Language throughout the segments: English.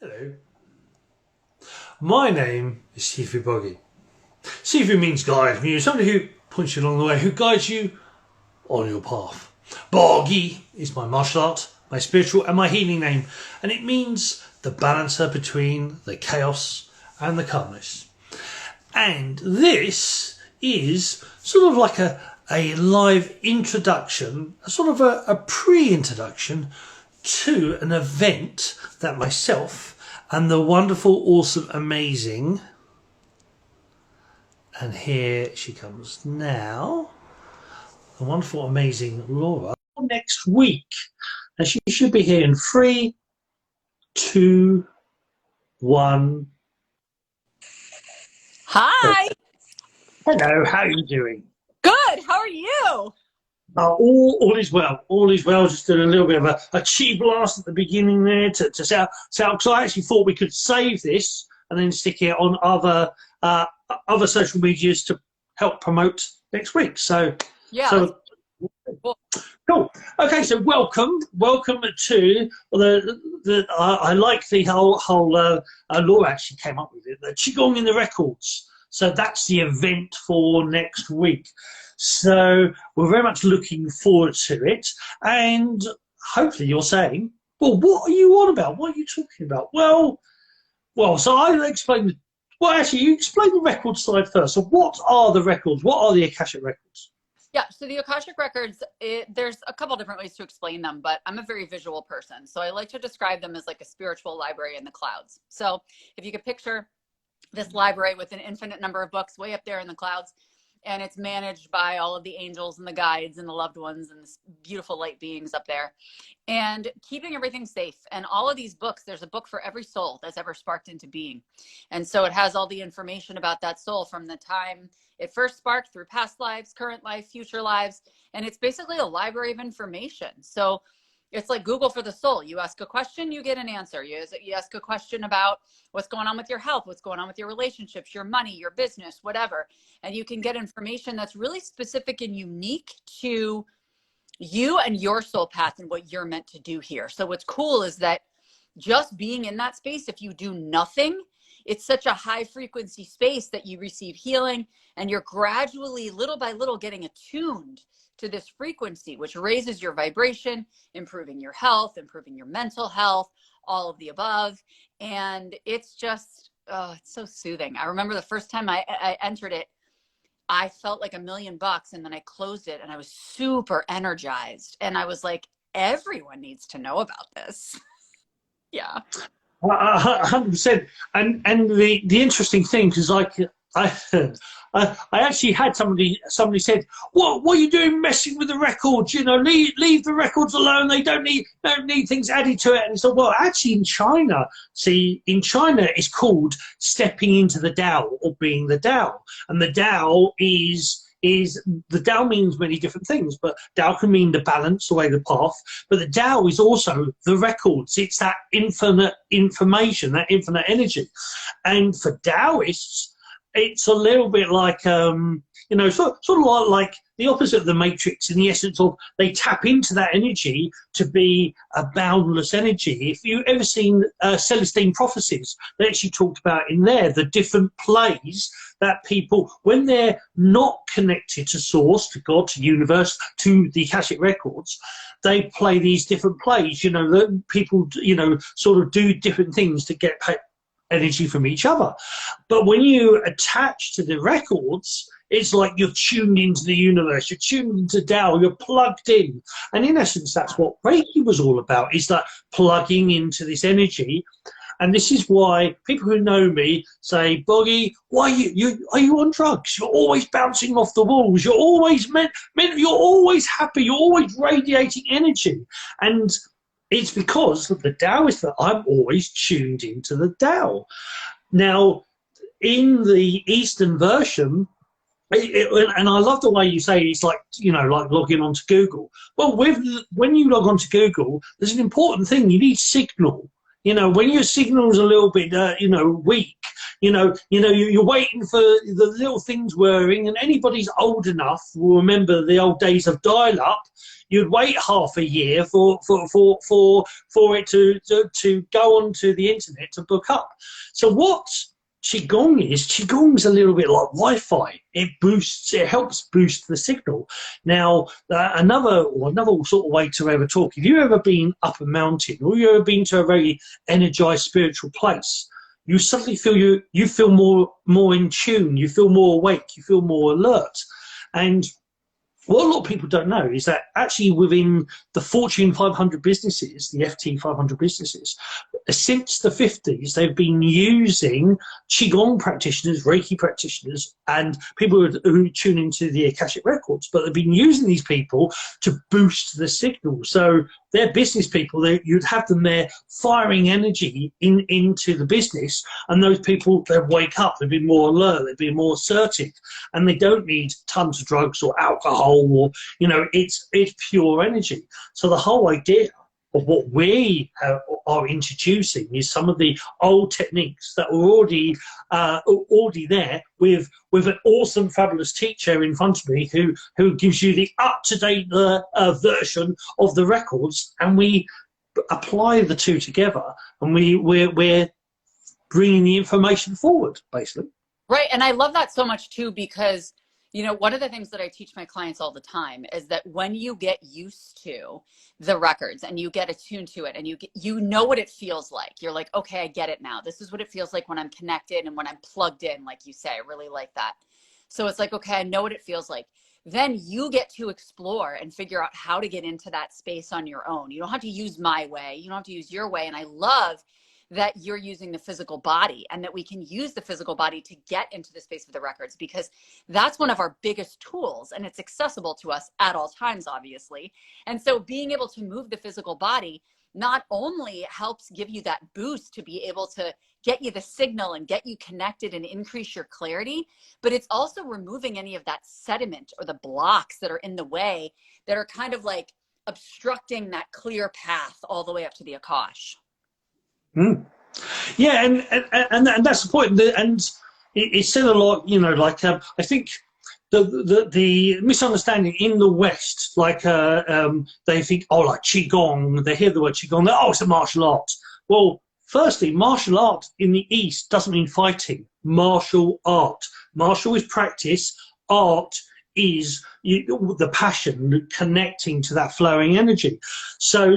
Hello, my name is Sifu Boggy. Sifu means guide, means somebody who points you along the way, who guides you on your path. Boggy is my martial art, my spiritual and my healing name, and it means the balancer between the chaos and the calmness. And this is sort of like a live introduction, a sort of a pre-introduction to an event that myself and the wonderful, awesome, amazing, and here she comes now, the wonderful, amazing Laura, next week. And she should be here in 3, 2, 1. Hi. Hello, how are you doing? Good. How are you? All is well. All is well. Just doing a little bit of a chi blast at the beginning there to set out. Because I actually thought we could save this and then stick it on other social medias to help promote next week. So yeah. So, cool. Okay. So welcome to the. I like the whole Laura actually came up with it. The Qigong in the Records. So that's the event for next week. So we're very much looking forward to it. And hopefully you're saying, well, what are you on about? What are you talking about? Well, so I'll explain. Well, actually, you explain the record side first. So what are the records? What are the Akashic Records? Yeah, so the Akashic Records, there's a couple different ways to explain them, but I'm a very visual person. So I like to describe them as like a spiritual library in the clouds. So if you could picture this library with an infinite number of books way up there in the clouds, and it's managed by all of the angels and the guides and the loved ones and this beautiful light beings up there, and keeping everything safe. And all of these books, there's a book for every soul that's ever sparked into being. And so it has all the information about that soul from the time it first sparked through past lives, current life, future lives. And it's basically a library of information. So it's like Google for the soul. You ask a question, you get an answer. You ask a question about what's going on with your health, what's going on with your relationships, your money, your business, whatever. And you can get information that's really specific and unique to you and your soul path and what you're meant to do here. So what's cool is that just being in that space, if you do nothing, it's such a high frequency space that you receive healing and you're gradually, little by little, getting attuned to this frequency, which raises your vibration, improving your health, improving your mental health, all of the above. And it's just, it's so soothing. I remember the first time I entered it, I felt like $1 million, and then I closed it and I was super energized. And I was like, everyone needs to know about this. Yeah. 100%. And the interesting thing, because I actually had somebody said, what are you doing messing with the records? You know, leave the records alone. They don't need things added to it. And so, well, actually in China it's called stepping into the Tao or being the Tao. And the Tao the Tao means many different things, but Tao can mean the balance, the way, the path. But the Tao is also the records. It's that infinite information, that infinite energy. And for Taoists, it's a little bit like, sort of like the opposite of the Matrix, in the essence of they tap into that energy to be a boundless energy. If you've ever seen Celestine Prophecies, they actually talked about in there the different plays that people, when they're not connected to Source, to God, to Universe, to the Akashic Records, they play these different plays. That people, sort of do different things to get energy from each other. But when you attach to the records, it's like you're tuned into the universe, you're tuned into Tao, you're plugged in. And in essence, that's what Reiki was all about, is that plugging into this energy. And this is why people who know me say, Boggy, why are you on drugs? You're always bouncing off the walls. You're always you're always happy. You're always radiating energy. And it's because of the Tao is that I'm always tuned into the Tao. Now, in the Eastern version, and I love the way you say it's like, like logging onto Google. Well, when you log onto Google, there's an important thing. You need signal. You know, when your signal's a little bit, you know, weak, you're waiting for the little things whirring, and anybody's old enough will remember the old days of dial-up. You'd wait half a year for it to go onto the internet to book up. So what Qigong's a little bit like Wi-Fi. It helps boost the signal. Now, another sort of way to ever talk, if you've ever been up a mountain or you've ever been to a very energized spiritual place, you suddenly feel you feel more in tune, you feel more awake, you feel more alert. And what a lot of people don't know is that actually within the Fortune 500 businesses, the FT 500 businesses, since the 50s, they've been using Qigong practitioners, Reiki practitioners, and people who tune into the Akashic Records, but they've been using these people to boost the signal. So they're business people. You'd have them there firing energy into the business, and those people, they'd wake up, they'd be more alert, they'd be more assertive, and they don't need tons of drugs or alcohol, or, you know, it's pure energy. So the whole idea of what we are introducing is some of the old techniques that were already there, with an awesome, fabulous teacher in front of me who gives you the up-to-date version of the records, and we apply the two together, and we're bringing the information forward, basically. Right, and I love that so much too, because you know, one of the things that I teach my clients all the time is that when you get used to the records and you get attuned to it, and you know what it feels like, you're like, okay, I get it now. This is what it feels like when I'm connected and when I'm plugged in, like you say. I really like that. So it's like, okay, I know what it feels like. Then you get to explore and figure out how to get into that space on your own. You don't have to use my way. You don't have to use your way. And I love that you're using the physical body, and that we can use the physical body to get into the space of the records, because that's one of our biggest tools, and it's accessible to us at all times, obviously. And so being able to move the physical body not only helps give you that boost to be able to get you the signal and get you connected and increase your clarity, but it's also removing any of that sediment or the blocks that are in the way, that are kind of like obstructing that clear path all the way up to the Akash. Mm. Yeah, and that's the point. And it's said a lot, you know, like I think the misunderstanding in the West, like they think, oh, like Qigong, they hear the word Qigong, oh, it's a martial art. Well, firstly, martial art in the East doesn't mean fighting. Martial art. Martial is practice. Art is the passion, connecting to that flowing energy. So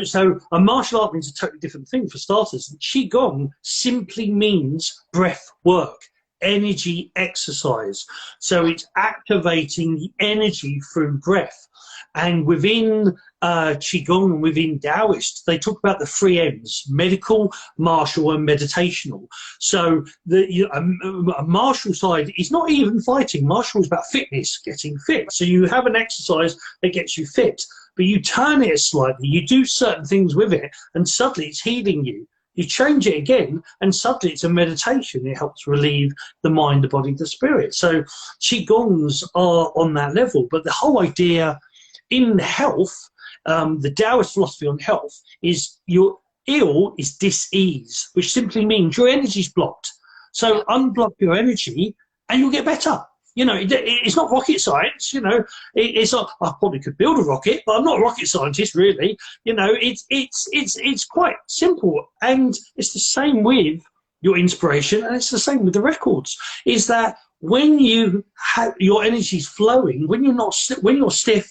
a martial art means a totally different thing for starters. Qigong simply means breath work, energy exercise. So it's activating the energy through breath. And within Qigong and within Taoist, they talk about the three M's: medical, martial, and meditational. So a martial side is not even fighting. Martial is about fitness, getting fit. So you have an exercise that gets you fit, but you turn it slightly, you do certain things with it, and suddenly it's healing you. You change it again, and suddenly it's a meditation. It helps relieve the mind, the body, the spirit. So Qigongs are on that level. But the whole idea in health, the Taoist philosophy on health, is your ill is dis-ease, which simply means your energy's blocked. So unblock your energy and you'll get better. You know, it's not rocket science. You know, it's not. I probably could build a rocket, but I'm not a rocket scientist, really. You know, it's quite simple, and it's the same with your inspiration, and it's the same with the records. Is that when you have your energy's flowing, when you're stiff,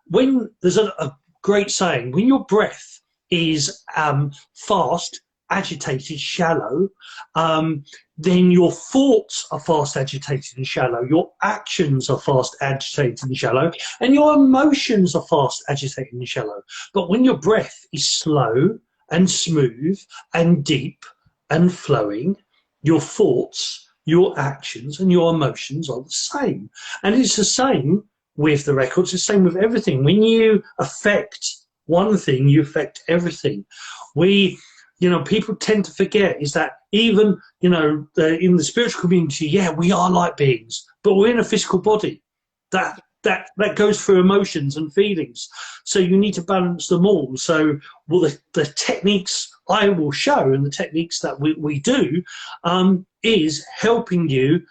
when there's a great saying, when your breath is fast, agitated, shallow, then your thoughts are fast, agitated, and shallow. Your actions are fast, agitated, and shallow, and your emotions are fast, agitated, and shallow. But when your breath is slow and smooth and deep and flowing, your thoughts, your actions, and your emotions are the same. And it's the same with the records, it's the same with everything. When you affect one thing, you affect everything. People tend to forget is that even, in the spiritual community, yeah, we are light beings, but we're in a physical body. That that goes through emotions and feelings. So you need to balance them all. So the techniques I will show and the techniques that we do is helping you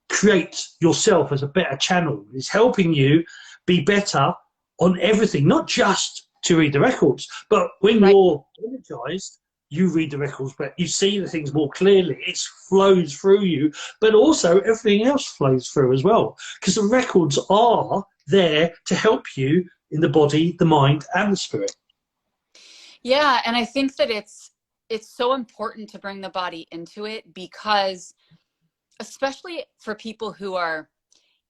create yourself as a better channel. It's helping you be better on everything, not just to read the records, but when you're energized, you read the records, but you see the things more clearly. It flows through you, but also everything else flows through as well, because the records are there to help you in the body, the mind, and the spirit. Yeah, and I think that it's so important to bring the body into it, because especially for people who are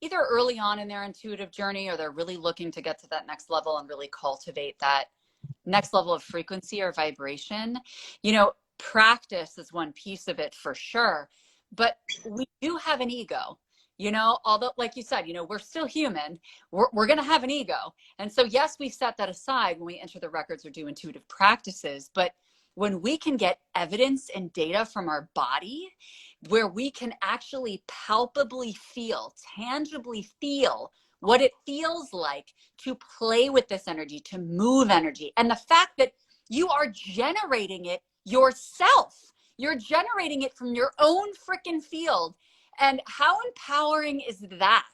either early on in their intuitive journey, or they're really looking to get to that next level and really cultivate that next level of frequency or vibration, you know, practice is one piece of it for sure. But we do have an ego, you know, although, like you said, you know, we're still human, we're going to have an ego. And so, yes, we set that aside when we enter the records or do intuitive practices. But when we can get evidence and data from our body, where we can actually palpably feel, tangibly feel what it feels like to play with this energy, to move energy. And the fact that you are generating it yourself, you're generating it from your own freaking field. And how empowering is that,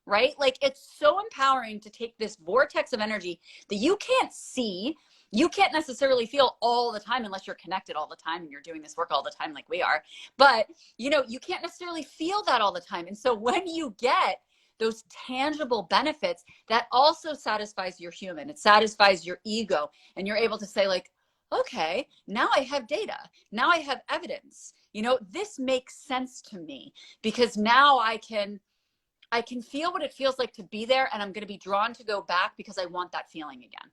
right? Like, it's so empowering to take this vortex of energy that you can't see, you can't necessarily feel all the time unless you're connected all the time and you're doing this work all the time like we are. But, you know, you can't necessarily feel that all the time. And so when you get those tangible benefits, that also satisfies your human, it satisfies your ego, and you're able to say, like, okay, now I have data, now I have evidence, you know, this makes sense to me, because now I can feel what it feels like to be there, and I'm going to be drawn to go back because I want that feeling again.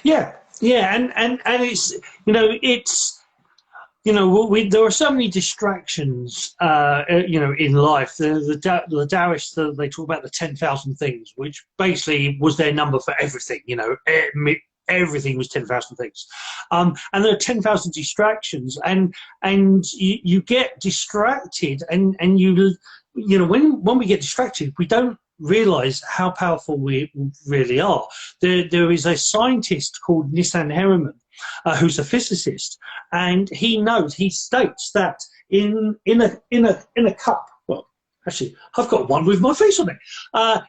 Yeah, and it's, you know, it's, you know, there are so many distractions, you know, in life. The Taoists, they talk about the 10,000 things, which basically was their number for everything. You know, everything was 10,000 things, and there are 10,000 distractions, and you get distracted, and you know, when we get distracted, we don't realize how powerful we really are. There is a scientist called Nissan Harriman, who's a physicist, and he states that in a cup, well, actually, I've got one with my face on it,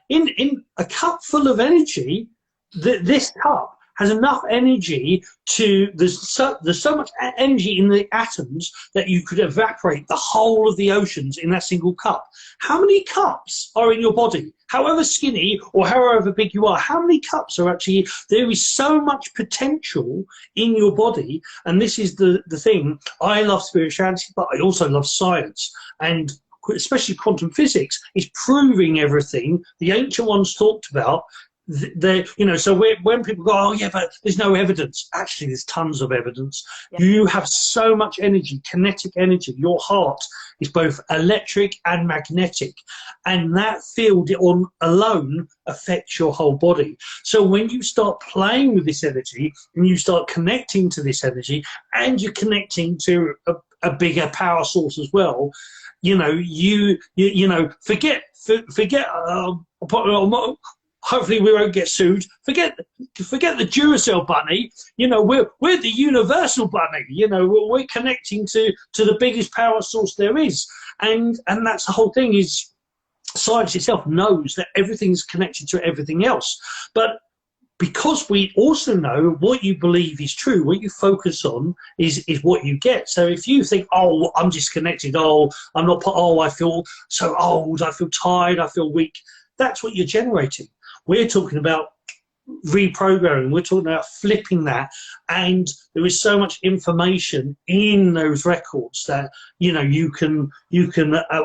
in a cup full of energy, this cup has enough energy there's so much energy in the atoms that you could evaporate the whole of the oceans in that single cup. How many cups are in your body? However skinny or however big you are, how many cups are actually, there is so much potential in your body. And this is the thing. I love spirituality, but I also love science. And especially quantum physics is proving everything the ancient ones talked about. You know, so when people go, oh yeah, but there's no evidence. Actually, there's tons of evidence. Yeah. You have so much energy, kinetic energy. Your heart is both electric and magnetic, and that field alone affects your whole body. So when you start playing with this energy and you start connecting to this energy, and you're connecting to a bigger power source as well, you know, you know, forget. Hopefully we won't get sued. Forget the Duracell bunny. You know, we're the universal bunny. You know, we're connecting to the biggest power source there is, and that's the whole thing. Is science itself knows that everything's connected to everything else, but because we also know what you believe is true, what you focus on is what you get. So if you think, oh, I'm disconnected, oh, I'm not, oh, I feel so old, I feel tired, I feel weak, that's what you're generating. We're talking about reprogramming. We're talking about flipping that, and there is so much information in those records that, you know, you can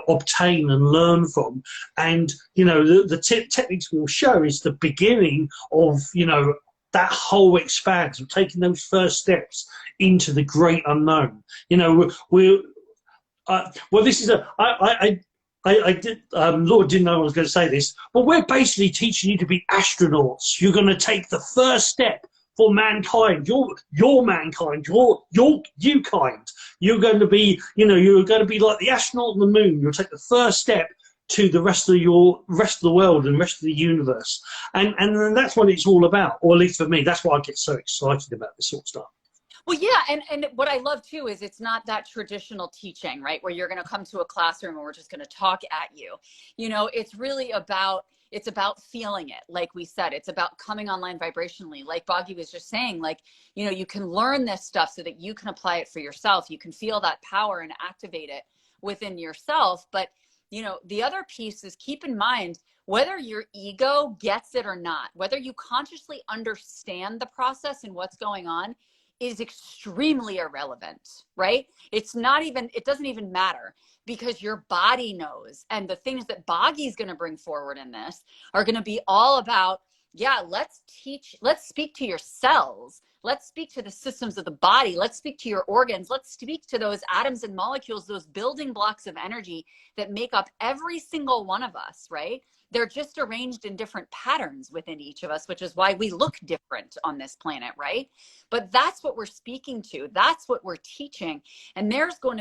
obtain and learn from. And, you know, the techniques we'll show is the beginning of, you know, that whole expanse of taking those first steps into the great unknown. You know, well, this is I did. Laura didn't know I was going to say this, but we're basically teaching you to be astronauts. You're going to take the first step for mankind. Your mankind. You kind. You're going to be, you know, you're going to be like the astronaut on the moon. You'll take the first step to the rest of the world and rest of the universe. And that's what it's all about, or at least for me, that's why I get so excited about this sort of stuff. Well, yeah, and what I love too is it's not that traditional teaching, right? Where you're going to come to a classroom and we're just going to talk at you. You know, it's really about, it's about feeling it. Like we said, it's about coming online vibrationally. Like Boggy was just saying, like, you know, you can learn this stuff so that you can apply it for yourself. You can feel that power and activate it within yourself. But, you know, the other piece is, keep in mind, whether your ego gets it or not, whether you consciously understand the process and what's going on, is extremely irrelevant, right? It's not even, it doesn't even matter, because your body knows. And the things that Boggy's going to bring forward in this are going to be all about, yeah, let's speak to your cells. Let's speak to the systems of the body. Let's speak to your organs. Let's speak to those atoms and molecules, those building blocks of energy that make up every single one of us, right? They're just arranged in different patterns within each of us, which is why we look different on this planet, right? But that's what we're speaking to. That's what we're teaching. And there's going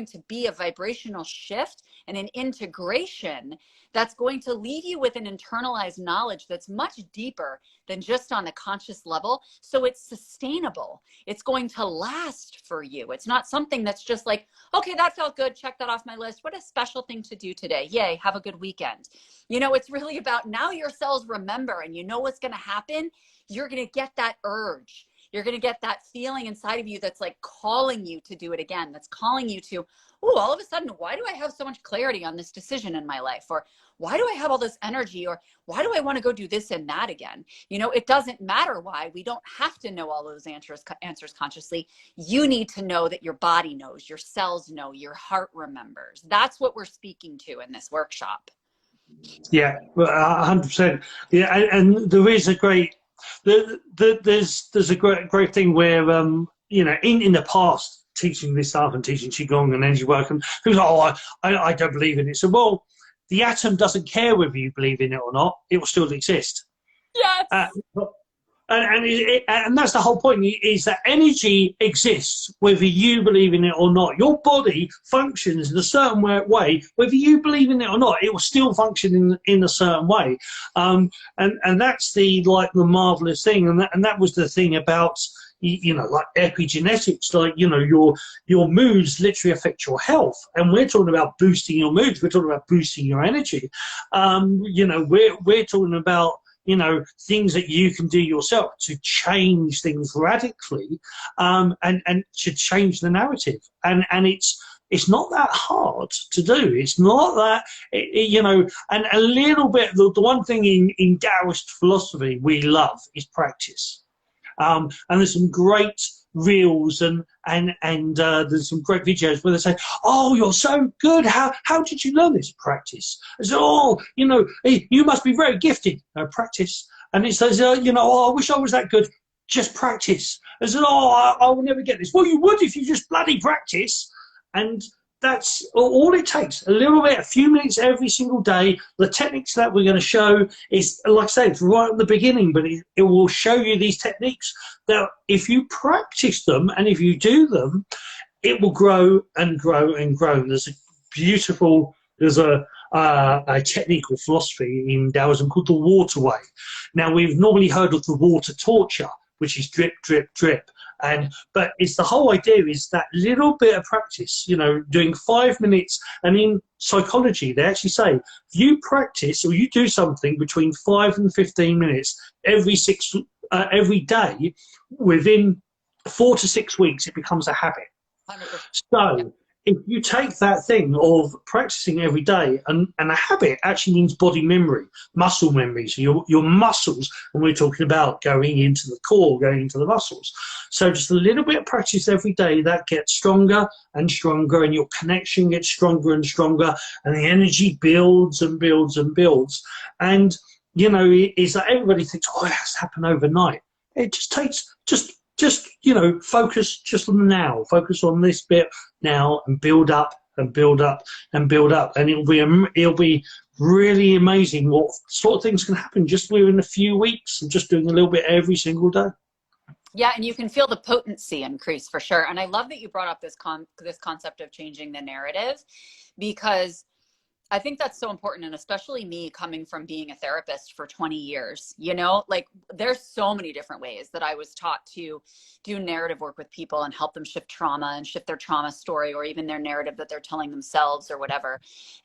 to be a vibrational shift and an integration that's going to leave you with an internalized knowledge that's much deeper than just on the conscious level. So it's sustainable. It's going to last for you. It's not something that's just like, okay, that felt good. Check that off my list. What a special thing to do today. Yay, have a good weekend. You know, it's really about, now your cells remember, and you know what's going to happen. You're going to get that urge. You're going to get that feeling inside of you that's like calling you to do it again. That's calling you to, oh, all of a sudden, why do I have so much clarity on this decision in my life? Or why do I have all this energy? Or why do I want to go do this and that again? You know, it doesn't matter why. We don't have to know all those answers consciously. You need to know that your body knows, your cells know, your heart remembers. That's what we're speaking to in this workshop. Yeah, 100%. Yeah, and there is a great, there's a great thing where you know, in the past, teaching this stuff and teaching qigong and energy work, and people are, oh, I don't believe in it. So, well, the atom doesn't care whether you believe in it or not; it will still exist. Yes. And that's the whole point, is that energy exists whether you believe in it or not. Your body functions in a certain way, whether you believe in it or not. It will still function in a certain way, and that's the marvelous thing. And that was the thing about, you know, like epigenetics, like, you know, your moods literally affect your health. And we're talking about boosting your moods. We're talking about boosting your energy. You know, we're talking about, you know, things that you can do yourself to change things radically, and to change the narrative. And it's not that hard to do. It's not that, you know, and a little bit, the one thing in Taoist philosophy we love is practice. And there's some great reels and there's some great videos where they say, oh, you're so good, how did you learn this? Practice. I said, oh, you know, you must be very gifted. No, practice. And it says, you know, oh, I wish I was that good. Just practice. I said, oh, I will never get this. Well, you would if you just bloody practice. And that's all it takes. A little bit, a few minutes every single day. The techniques that we're going to show is, like I say, it's right at the beginning, but it will show you these techniques that if you practice them and if you do them, it will grow and grow and grow. And there's a technique or philosophy in Taoism called the water way. Now, we've normally heard of the water torture, which is drip, drip, drip. But it's the whole idea is that little bit of practice, you know, doing 5 minutes. And in psychology, they actually say, if you practice or you do something between 5 and 15 minutes every day, within 4 to 6 weeks, it becomes a habit. 100%. So if you take that thing of practicing every day, and a habit actually means body memory, muscle memory. So your muscles, and we're talking about going into the core, going into the muscles. So just a little bit of practice every day, that gets stronger and stronger, and your connection gets stronger and stronger, and the energy builds and builds and builds. And, you know, it's like everybody thinks, oh, it has to happen overnight. It just takes, just, you know, focus just on the now, focus on this bit now, and build up and build up and build up. And it'll be really amazing what sort of things can happen just within a few weeks of just doing a little bit every single day. Yeah, and you can feel the potency increase for sure. And I love that you brought up this concept of changing the narrative, because I think that's so important. And especially me coming from being a therapist for 20 years, you know, like there's so many different ways that I was taught to do narrative work with people and help them shift trauma and shift their trauma story, or even their narrative that they're telling themselves or whatever.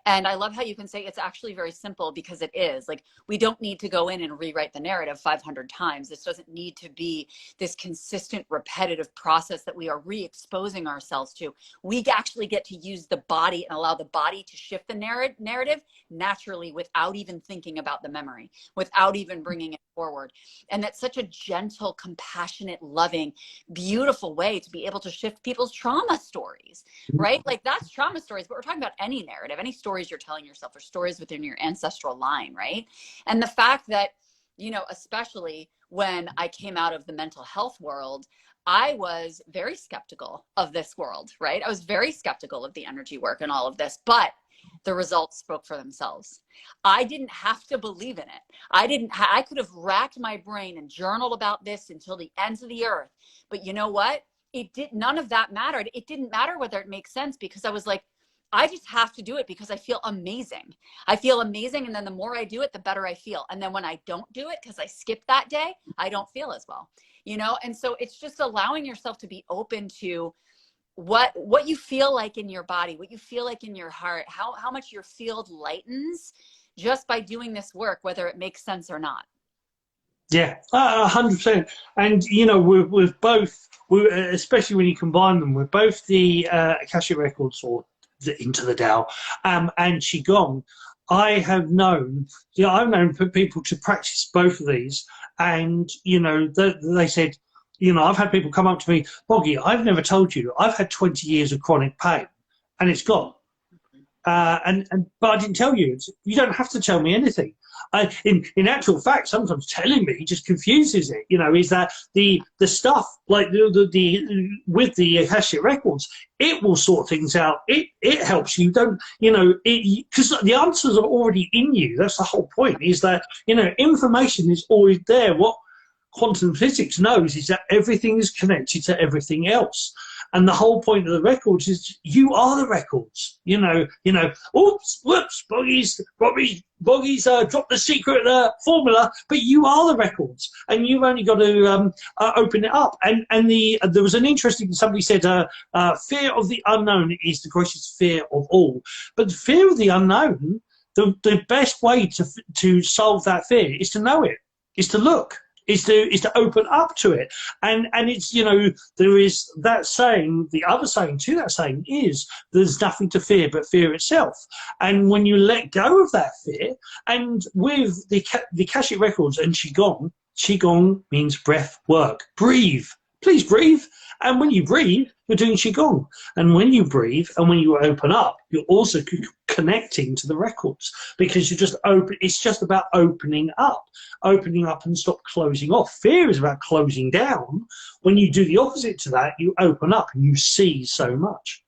And I love how you can say it's actually very simple, because it is. Like, we don't need to go in and rewrite the narrative 500 times. This doesn't need to be this consistent, repetitive process that we are re-exposing ourselves to. We actually get to use the body and allow the body to shift the narrative naturally, without even thinking about the memory, without even bringing it forward. And that's such a gentle, compassionate, loving, beautiful way to be able to shift people's trauma stories, right? Like, that's trauma stories, but we're talking about any narrative, any stories you're telling yourself, or stories within your ancestral line, right? And the fact that, you know, especially when I came out of the mental health world, I was very skeptical of this world, right? I was very skeptical of the energy work and all of this, but the results spoke for themselves. I didn't have to believe in it. I could have racked my brain and journaled about this until the ends of the earth. But you know what? None of that mattered. It didn't matter whether it makes sense, because I was like, I just have to do it because I feel amazing. I feel amazing. And then the more I do it, the better I feel. And then when I don't do it, because I skipped that day, I don't feel as well, you know? And so it's just allowing yourself to be open to what you feel like in your body, what you feel like in your heart, how much your field lightens just by doing this work, whether it makes sense or not. Yeah, 100%. And you know, with both, especially when you combine them with both the Akashic Records, or the Into the Tao, and Qigong, I have known, you know, I've known people to practice both of these, and you know, they said, you know, I've had people come up to me, Boggy, I've never told you, I've had 20 years of chronic pain, and it's gone. But I didn't tell you. You don't have to tell me anything. In actual fact, sometimes telling me just confuses it. You know, is that the stuff like the with the Akashic Records, it will sort things out. It helps you. Don't, you know, because the answers are already in you. That's the whole point. Is that, you know, information is always there. What quantum physics knows is that everything is connected to everything else. And the whole point of the records is you are the records. You know, oops, whoops, Boggy's dropped the secret formula, but you are the records, and you've only got to open it up. And there was an interesting, somebody said, fear of the unknown is the greatest fear of all. But the fear of the unknown, the best way to solve that fear is to know it, is to look. Is to open up to it, and it's, you know, there is that saying. The other saying to that saying is there's nothing to fear but fear itself. And when you let go of that fear, and with the Akashic Records and Qigong means breath work. Breathe, please breathe. And when you breathe, you're doing Qigong. And when you breathe and when you open up, you're also connecting to the records, because you're just open. It's just about opening up and stop closing off. Fear is about closing down. When you do the opposite to that, you open up and you see so much.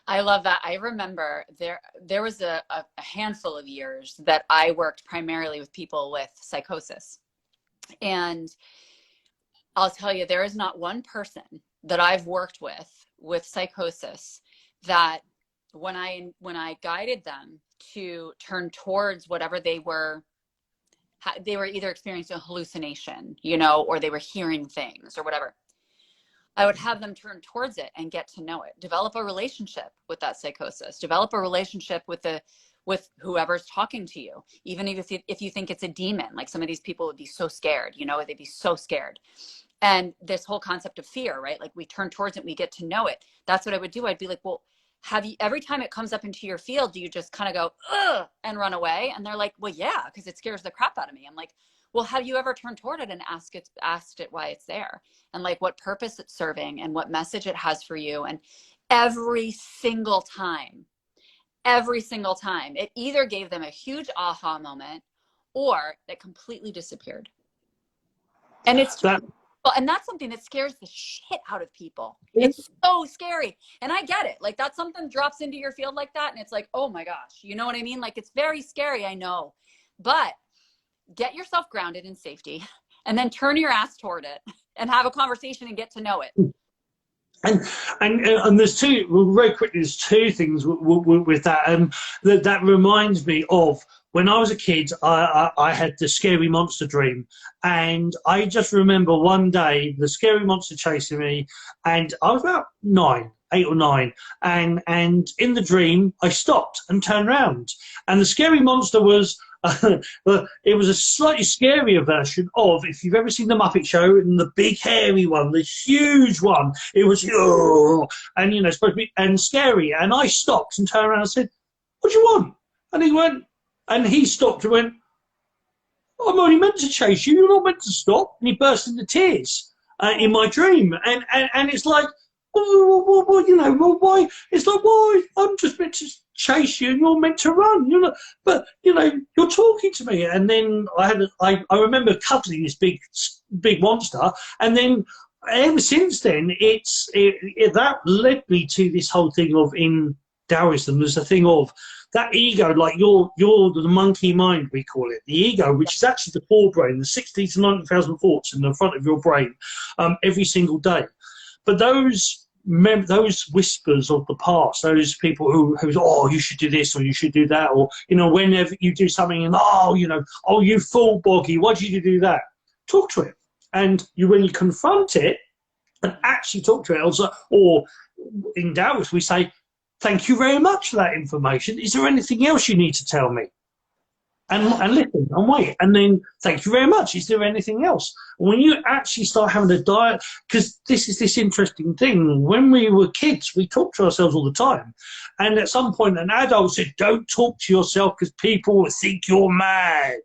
I love that. I remember there was a handful of years that I worked primarily with people with psychosis. And I'll tell you, there is not one person that I've worked with psychosis that when I guided them to turn towards whatever they were either experiencing a hallucination, you know, or they were hearing things or whatever, I would have them turn towards it and get to know it, develop a relationship with that psychosis, develop a relationship with whoever's talking to you, even if you think it's a demon. Like, some of these people would be so scared, you know, they'd be so scared. And this whole concept of fear, right? Like, we turn towards it, we get to know it. That's what I would do. I'd be like, well, every time it comes up into your field, do you just kind of go, ugh, and run away? And they're like, well, yeah, because it scares the crap out of me. I'm like, well, have you ever turned toward it and asked it why it's there, and like what purpose it's serving and what message it has for you? And every single time, it either gave them a huge aha moment or it completely disappeared. And and that's something that scares the shit out of people. It's so scary. And I get it. Like, that's something drops into your field like that, and it's like, oh my gosh, you know what I mean? Like, it's very scary, I know. But get yourself grounded in safety, and then turn your ass toward it and have a conversation and get to know it. And and there's two, well, very quickly, there's two things with that, that reminds me of when I was a kid. I had the scary monster dream, and I just remember one day the scary monster chasing me, and I was about 8 or 9, and in the dream I stopped and turned around, and the scary monster was. Well, it was a slightly scarier version of, if you've ever seen the Muppet Show, and the big hairy one, the huge one. It was, oh, and supposed to be and scary. And I stopped and turned around and said, "What do you want?" And he went, and he stopped and went, "I'm only meant to chase you. You're not meant to stop." And he burst into tears in my dream. And it's like, well, why? It's like, why? I'm just meant to chase you, and you're meant to run. But you're talking to me. And then I remember cuddling this big monster, and then ever since then, that led me to this whole thing of, in Taoism, there's a thing of that ego, like you're the monkey mind, we call it, the ego, which is actually the forebrain, the 60 to 90,000 thoughts in the front of your brain, every single day. But those whispers of the past, those people who's, oh, you should do this or you should do that, or whenever you do something and, oh, you fool Boggy, why did you do that? Talk to it, and when you confront it and actually talk to it, or in Taoist we say, "Thank you very much for that information. Is there anything else you need to tell me?" And listen and wait, and then, "Thank you very much. Is there anything else?" When you actually start having a dialogue, because this is this interesting thing. When we were kids, we talked to ourselves all the time, and at some point, an adult said, "Don't talk to yourself because people will think you're mad."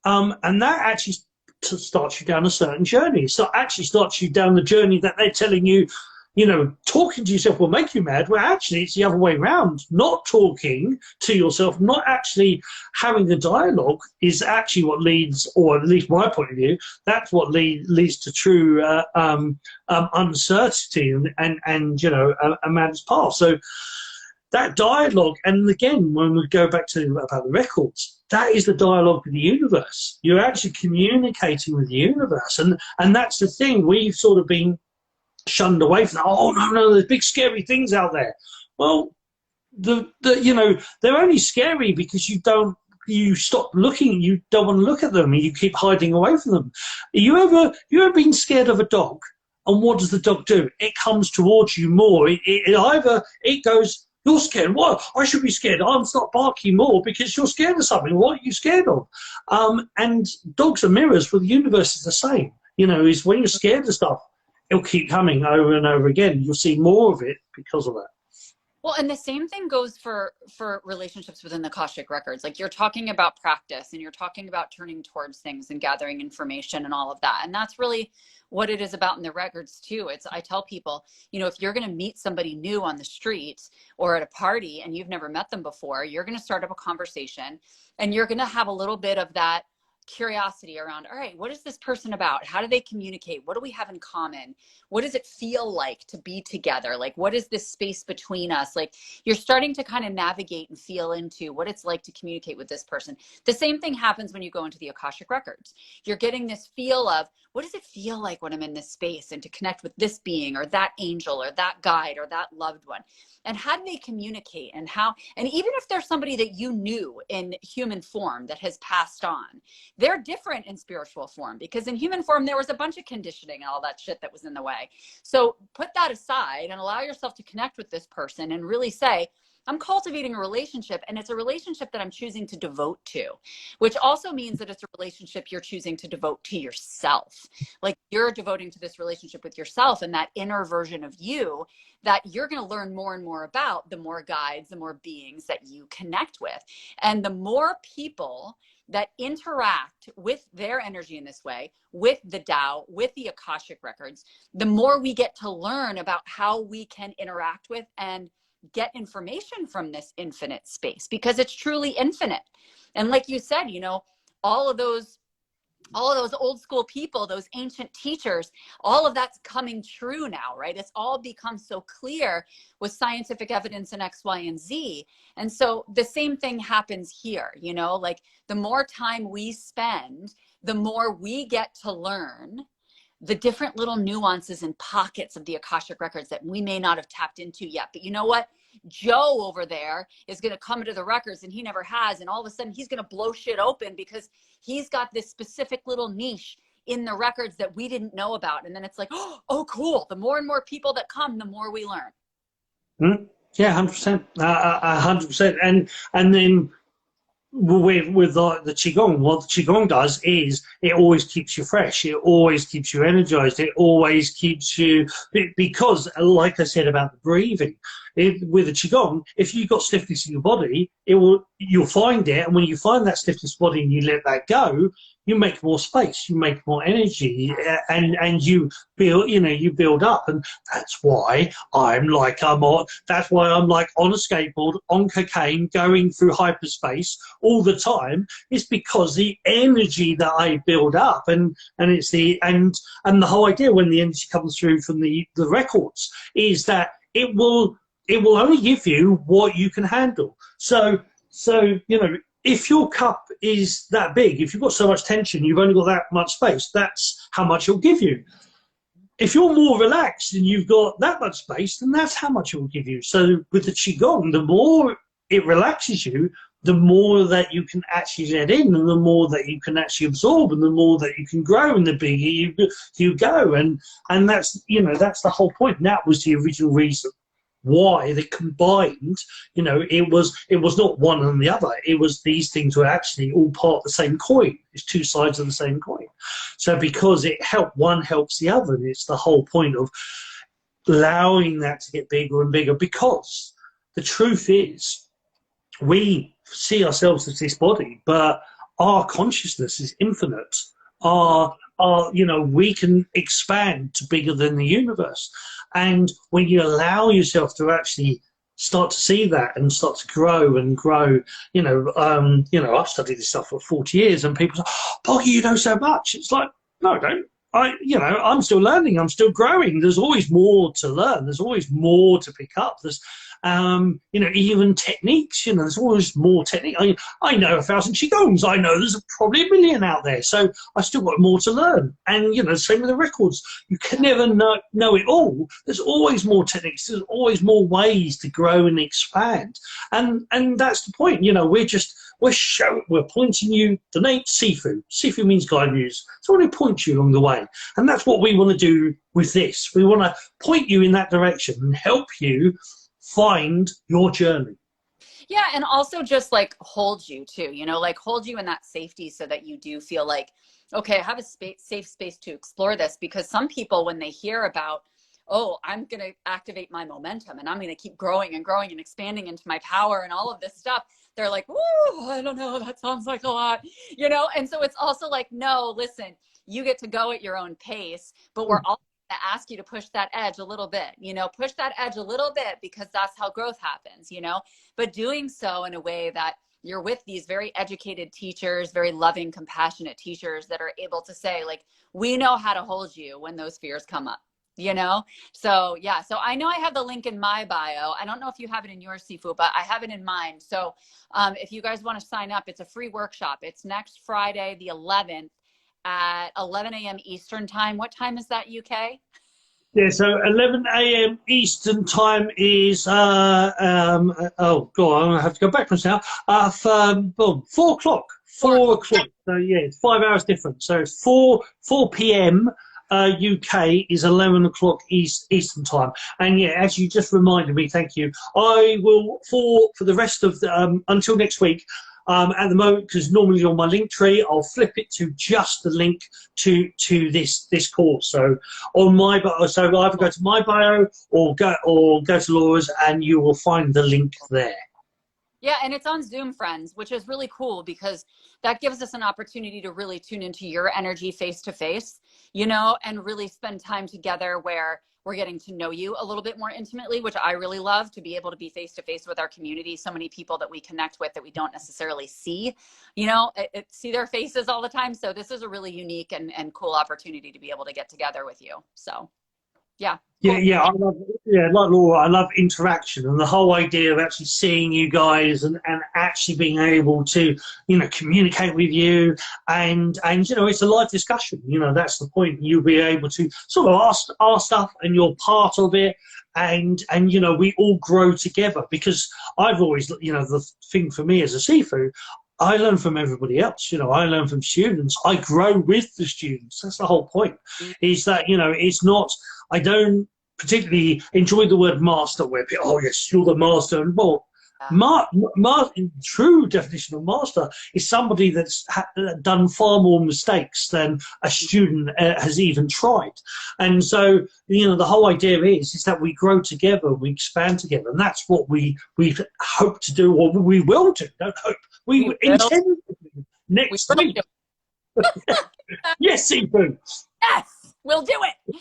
And that actually starts you down a certain journey. So actually starts you down the journey that they're telling you. Talking to yourself will make you mad. Well, actually, it's the other way around. Not talking to yourself, not actually having a dialogue, is actually what leads, or at least my point of view, that's what leads to true uncertainty and a man's path. So that dialogue, and again, when we go back to about the records, that is the dialogue with the universe. You're actually communicating with the universe, and that's the thing. We've sort of been shunned away from that. Oh no, there's big scary things out there. Well, they're only scary because you stop looking. You don't want to look at them, and you keep hiding away from them. You ever been scared of a dog, and what does the dog do? It comes towards you more. It goes, "You're scared. What? I should be scared. I'm not barking more because you're scared of something. What are you scared of?" And dogs are mirrors, for the universe is the same. Is when you're scared of stuff, it'll keep coming over and over again. You'll see more of it because of that. Well, and the same thing goes for relationships within the Akashic Records. Like, you're talking about practice, and you're talking about turning towards things and gathering information and all of that. And that's really what it is about in the records too. I tell people, if you're going to meet somebody new on the street or at a party and you've never met them before, you're going to start up a conversation, and you're going to have a little bit of that curiosity around, all right, what is this person about? How do they communicate? What do we have in common? What does it feel like to be together? Like, what is this space between us? Like, you're starting to kind of navigate and feel into what it's like to communicate with this person. The same thing happens when you go into the Akashic Records. You're getting this feel of, what does it feel like when I'm in this space and to connect with this being or that angel or that guide or that loved one? And how do they communicate? And even if there's somebody that you knew in human form that has passed on, they're different in spiritual form, because in human form, there was a bunch of conditioning and all that shit that was in the way. So put that aside and allow yourself to connect with this person and really say, I'm cultivating a relationship, and it's a relationship that I'm choosing to devote to, which also means that it's a relationship you're choosing to devote to yourself. Like, you're devoting to this relationship with yourself and that inner version of you that you're going to learn more and more about, the more guides, the more beings that you connect with. And the more people that interact with their energy in this way, with the Tao, with the Akashic Records, the more we get to learn about how we can interact with and get information from this infinite space, because it's truly infinite. And like you said, all of those old school people, those ancient teachers, all of that's coming true now, right? It's all become so clear with scientific evidence in X, Y, and Z. And so the same thing happens here, like, the more time we spend, the more we get to learn the different little nuances and pockets of the Akashic records that we may not have tapped into yet. But you know what? Joe over there is going to come into the records and he never has. And all of a sudden he's going to blow shit open because he's got this specific little niche in the records that we didn't know about. And then it's like, oh, cool. The more and more people that come, the more we learn. Yeah, 100%. 100%. And then with the Qigong, what the Qigong does is it always keeps you fresh. It always keeps you energized. It always keeps you, because like I said about the breathing, with the Qigong, if you've got stiffness in your body, you'll find it. And when you find that stiffness body and you let that go, you make more space, you make more energy, and you build, you build up. And that's why I'm like on a skateboard, on cocaine, going through hyperspace all the time. Is because the energy that I build up, and it's the whole idea when the energy comes through from the records is that it will only give you what you can handle. So if your cup is that big, if you've got so much tension, you've only got that much space, that's how much it'll give you. If you're more relaxed and you've got that much space, then that's how much it will give you. So with the Qigong, the more it relaxes you, the more that you can actually let in, and the more that you can actually absorb, and the more that you can grow, and the bigger you go. And that's, that's the whole point. And that was the original reason why they combined. It was not one and the other. It was, these things were actually all part of the same coin. It's two sides of the same coin. So because one helps the other, and it's the whole point of allowing that to get bigger and bigger. Because the truth is, we see ourselves as this body, but our consciousness is infinite. We can expand to bigger than the universe. And when you allow yourself to actually start to see that and start to grow, I've studied this stuff for 40 years, and people say, oh, Boggy, you know so much. It's like, no, I don't. I'm still learning. I'm still growing. There's always more to learn. There's always more to pick up. There's, even techniques, there's always more technique. I know 1,000 Qigongs. I know there's probably 1 million out there. So I still got more to learn. And, same with the records. You can never know it all. There's always more techniques. There's always more ways to grow and expand. And that's the point. We're pointing you, the name Sifu. Sifu means guide views. So we want to point you along the way. And that's what we want to do with this. We want to point you in that direction and help you find your journey. Yeah, and also just like hold you too, hold you in that safety so that you do feel like, okay, I have a safe space to explore this. Because some people, when they hear about, oh, I'm going to activate my momentum and I'm going to keep growing and growing and expanding into my power and all of this stuff, they're like, woo, I don't know, that sounds like a lot, And so it's also like, no, listen, you get to go at your own pace, but we're all to ask you to push that edge a little bit, push that edge a little bit, because that's how growth happens, but doing so in a way that you're with these very educated teachers, very loving, compassionate teachers that are able to say, like, we know how to hold you when those fears come up, So yeah, so I know I have the link in my bio. I don't know if you have it in yours, Sifu, but I have it in mine. So if you guys want to sign up, it's a free workshop. It's next Friday, the 11th, at 11 a.m. Eastern time. What time is that, UK? Yeah, so 11 a.m. Eastern time is, oh, God, I'm going to have to go backwards now. 4 o'clock. 4 o'clock. So, yeah, it's 5 hours different. So, it's 4 p.m. UK is 11 o'clock Eastern time. And, yeah, as you just reminded me, thank you, I will, for the rest of the, until next week, at the moment, because normally on my link tree, I'll flip it to just the link to this course. So on my bio, so either go to my bio or go to Laura's, and you will find the link there. Yeah, and it's on Zoom, friends, which is really cool because that gives us an opportunity to really tune into your energy face to face, and really spend time together where we're getting to know you a little bit more intimately, which I really love, to be able to be face to face with our community. So many people that we connect with that we don't necessarily see, see their faces all the time. So this is a really unique and cool opportunity to be able to get together with you. So. Yeah. Yeah, yeah, I love, yeah, like Laura, I love interaction and the whole idea of actually seeing you guys and actually being able to, communicate with you and it's a live discussion. That's the point. You'll be able to sort of ask stuff and you're part of it and we all grow together because I've always, the thing for me as a seafood, I learn from everybody else. I learn from students. I grow with the students. That's the whole point. Is that it's not. I don't particularly enjoy the word master, where people, oh yes, you're the master. And well, true definition of master is somebody that's done far more mistakes than a student has even tried. And so, the whole idea is that we grow together, we expand together, and that's what we hope to do, or we will do. Don't hope. We intend to do next week. Yes, Seafood. Yes, we'll do it.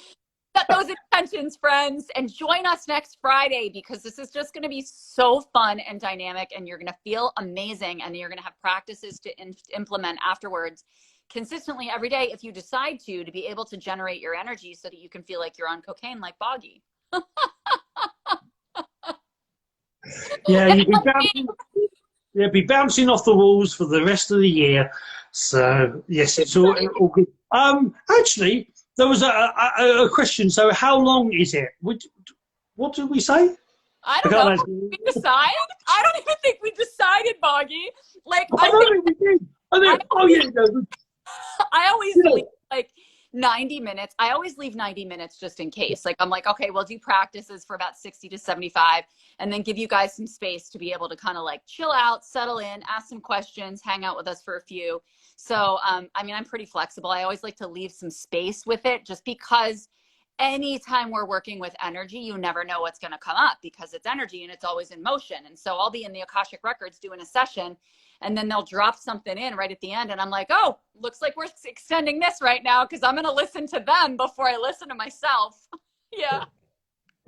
Set those intentions, friends, and join us next Friday because this is just going to be so fun and dynamic, and you're going to feel amazing, and you're going to have practices to implement afterwards consistently every day if you decide to be able to generate your energy so that you can feel like you're on cocaine like Boggy. Yeah, you'll be bouncing off the walls for the rest of the year. So, yes, it's all good. Actually, there was a question. So how long is it? What did we say? I don't know. Did we decide? I don't even think we decided, Boggy. Like, I don't think we did. I always leave like 90 minutes. I always leave 90 minutes just in case. Like, I'm like, okay, we'll do practices for about 60 to 75 and then give you guys some space to be able to kind of like chill out, settle in, ask some questions, hang out with us for a few. So, I mean, I'm pretty flexible. I always like to leave some space with it just because anytime we're working with energy, you never know what's going to come up because it's energy and it's always in motion. And so I'll be in the Akashic Records doing a session and then they'll drop something in right at the end. And I'm like, oh, looks like we're extending this right now because I'm going to listen to them before I listen to myself. Yeah.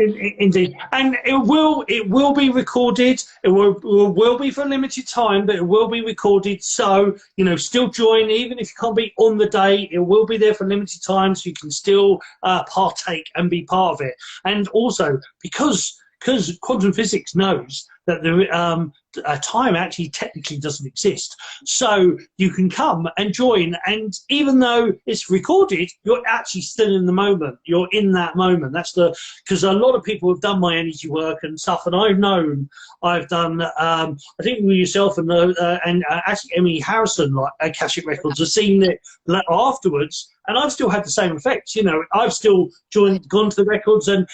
Indeed, and it will be recorded. It will be for a limited time, but it will be recorded. So still join, even if you can't be on the day. It will be there for a limited time, so you can still partake and be part of it. And also because quantum physics knows that time actually technically doesn't exist. So you can come and join, and even though it's recorded, you're actually still in the moment. You're in that moment. Because a lot of people have done my energy work and stuff, and I've done, I think with yourself and actually Emily Harrison, like Akashic Records, have seen it afterwards. And I've still had the same effects. I've still gone to the records and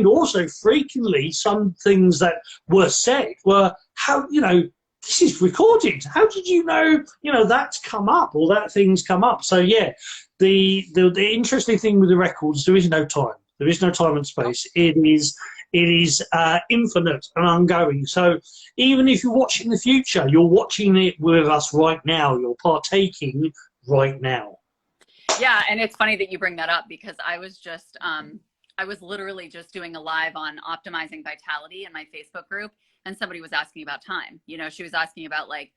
also frequently some things that were said were, how, this is recorded. How did you know, that's come up or that thing's come up? So yeah, the interesting thing with the records, there is no time. There is no time and space. It is infinite and ongoing. So even if you're watching the future, you're watching it with us right now. You're partaking right now. Yeah, and it's funny that you bring that up because I was literally just doing a live on optimizing vitality in my Facebook group, and somebody was asking about time. She was asking about like,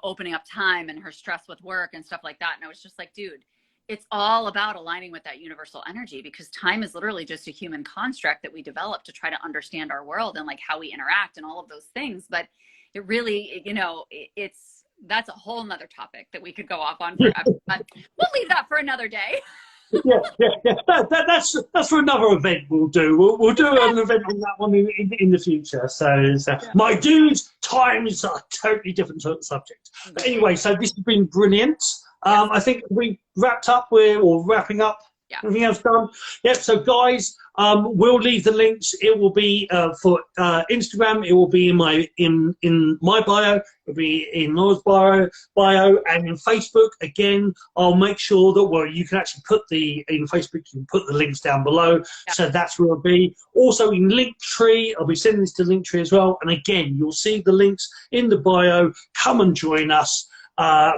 opening up time and her stress with work and stuff like that. And I was just like, dude, it's all about aligning with that universal energy because time is literally just a human construct that we develop to try to understand our world and like how we interact and all of those things. But it really, that's a whole nother topic that we could go off on forever, but we'll leave that for another day. Yeah. That's for another event we'll do. We'll do an event on that one in the future. So my dude, time is a totally different subject. But anyway, so this has been brilliant. I think we wrapped up. We're wrapping up. Yeah. Everything else done? Yep. So guys, we'll leave the links. It will be for Instagram. It will be in my bio. It'll be in Laura's bio, and in Facebook. Again, I'll make sure that you can actually put in Facebook. You can put the links down below. Yeah. So that's where it'll be. Also in Linktree, I'll be sending this to Linktree as well. And again, you'll see the links in the bio. Come and join us.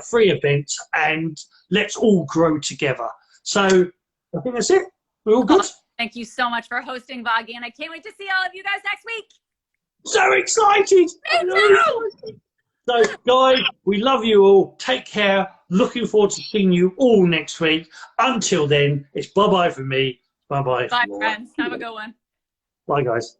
Free event, and let's all grow together. So I think that's it. We're all good. Thank you so much for hosting, Boggy, and I can't wait to see all of you guys next week. So excited! So, guys, we love you all. Take care. Looking forward to seeing you all next week. Until then, it's bye-bye from me. Bye bye. Bye, friends. Have a good one. Bye, guys.